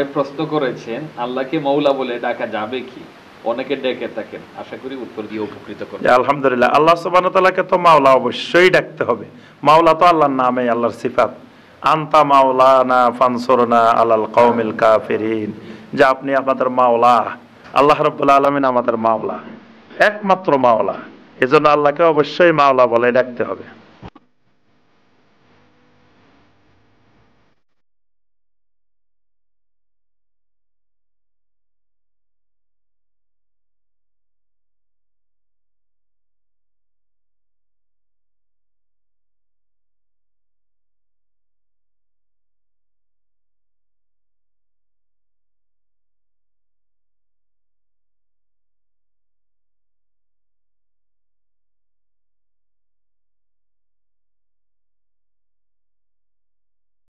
ভাই প্রশ্ন করেছেন আল্লাহকে মৌলা বলে ডাকা যাবে কি, অনেকে ডেকে থাকেন, আশা করি উত্তর দিয়ে উপকৃত করবেন। আলহামদুলিল্লাহ, আল্লাহ সুবহানাহু ওয়া তাআলাকে তো মাওলা অবশ্যই ডাকতে হবে। মাওলা তো আল্লাহর নামে, আল্লাহর সিফাত। আনতা মাওলানা ফানসুরনা আলাল কওমিল কাফিরিন, যে আপনি আমাদের মাওলা। আল্লাহ রাব্বুল আলামিন আমাদের মাওলা, একমাত্র মাওলা। এজন্য আল্লাহকে অবশ্যই মাওলা বলে ডাকতে হবে।